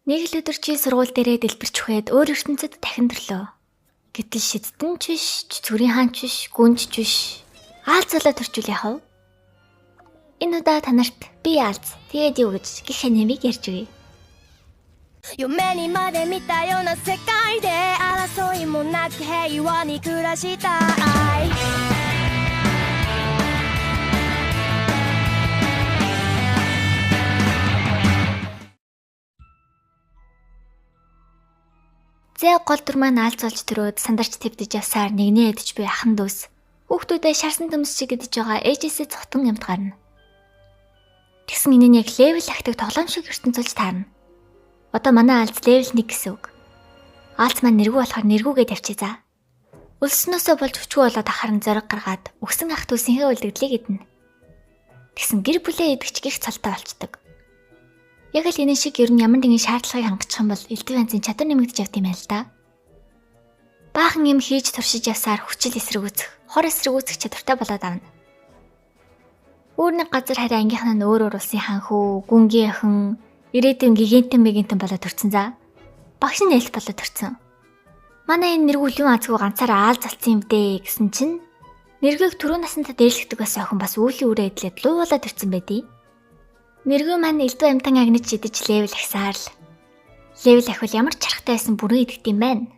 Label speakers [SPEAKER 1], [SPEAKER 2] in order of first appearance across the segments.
[SPEAKER 1] Нэг л өдөр чи сургууль дээрээ дэлбэрч хүээд өөр ертөнцид дахин төрлөө. Гэтэл шидтэн ч биш, цүрийн хаан ч биш, гүнж ч биш. Аалзалаа төрчүүл яхав. Энэ удаа танарт би аалз, тэгээд юу гэж гэх нэмийг ярьж өгье.
[SPEAKER 2] 夢にまで見たような世界で争いもなく平和に暮らしたい
[SPEAKER 1] Зээ гол дүр маань аалзуулж төрөөд сандарч твдэж явсаар нэгнээ эдэж буй ахан дүүс. Хүүхдүүдээ шарсан төмс шиг эдэж байгаа ээжээсээ цухтан юмд гарна. Тэгсэн энэ нь яг левел ахдаг тоглоом шиг ертөнцөлж таарна. Одоо манай аалз левел 1 гэсэн үг. Аалз маань нэргүй болохоор нэргүйгээ тавьчих за. Өлснөөсөө болж өчгөө болоод ахарн зориг гаргаад өгсөн ах дүүсийнхээ үлдэгдлийг эднэ. Тэгсэн гэр бүлээ эдгч гих цалтай болчдөг. Яг л энэ шиг ер нь ямар нэгэн шаардлагыг хангах юм бол элдв янзын чадвар нэмэгдэж явт юм байна л да. Баахан юм хийж туршиж явсаар хүчил эсрэгүүцэх, хор эсрэгүүцэх чадвартай болоод авна. Өөр нэг газар хараа ангийнхан нь өөр улсын ханхүү, гүнгийн охин, ирээдүйн гигантэн болоод төрцөн за. Багш нь эльф болоод төрцөн. Манай энэ нэргүүл юу азгүй ганцаараа аал залцсан юм дээ гэсэн чинь нэргийг түрүү насандаа дээрлэгдэг байсан охин бас үүлийн үрээ эдлээд луу болоод төрцөн байдий. Нэргүй маань элдв амтан агнаж идэж левел ахсаар л. Левел ахвал ямар ч чарахтай байсан бүрэн идэгт юм байна.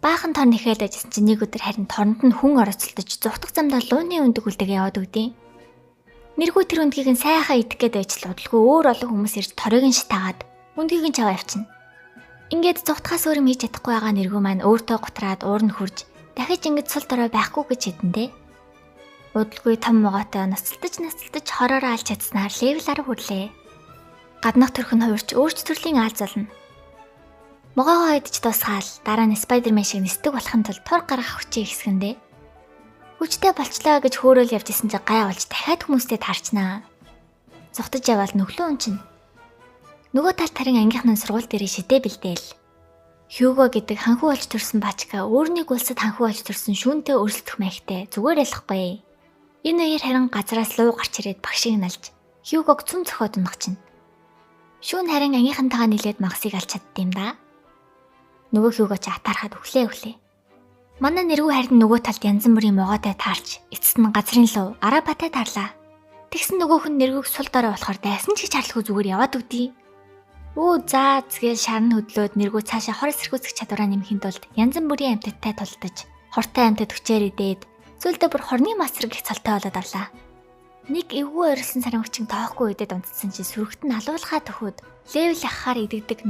[SPEAKER 1] Баахан торн ихэд ажилласан чинь нэг өдөр харин торнд нь хүн оролцолдож зүхтах замдаа лууны өндөг үлдэг яваад өгдөө. Нэргүй тэр өндгийг нь сайхан идэх гээд ажил удалгүй өөр олон хүмүүс ирж торыг нь шатаагаад өндгийг нь чаваа явчихна. Ингээд зүхтахаас өөр юм хийж чадахгүй байгаа нэргүй маань өөртөө готраад уур нь хурж дахиж ингэж сул дорой байхгүй гэж хэдэндээ. Удалгүй том могоотой нацалтаж хороор алж чадсанаар левел 10 хүрлээ. Гаднах төрх нь хувирч өөрч төрлийн аалз болно. Могоогоо идэж дуусгаал дараа нь Спайдермен шиг нисдэг болохын тулд тур гаргах хүчийг ихсгэндээ. Хүчтэй болчлаа гэж хөөрөөл явж исэн чинь гай болж дахиад хүмүүстэй таарчнаа. Зүхтаж явал нүглөө унчна. Нөгөө талд харин ангийнхан нь сургууль дээр шидэ бэлдээл. Хьюго гэдэг ханхүү болж төрсэн бачка өөрнийг улсад ханхүү болж төрсэн шүүнтэй өрсөлдөх маягтай зүгээр ялахгүй. Энэ хоёр харин газраас луу гарч ирээд багшийг налж Хьюгог цөм цохоод унгачна. Шүүн харин ангийнхантайгаа нийлээд магасыг алж чаддсан юм да. Нөгөө Хьюго ч атаархад өглөө. Манай нэргүй харин нөгөө талд янз бүрийн могоотой таарч эцэст нь газрын луу арабатай таарлаа. Тэгсэн нөгөөх нь нэргүйг сул дорой болохоор дайсан ч гэж харлахгүй зүгээр яваад өгдөө. Өө заа згээл шарн хөдлөөд нэргүй цаашаа хор эсэргүүцэх чадвараа нэмэхийн тулд янз бүрийн амьтадтай тулдаж хортой амьтад хүчээр идээд зүйлдээ бүр хорны мастер гэх цалтай болоод авлаа. Нэг эвгүй ойрлсон сарын хүчин тоохгүй үедээ унтсан чи сүрэгт нь алуулхаа төхөөд левел ахахаар идэгдэг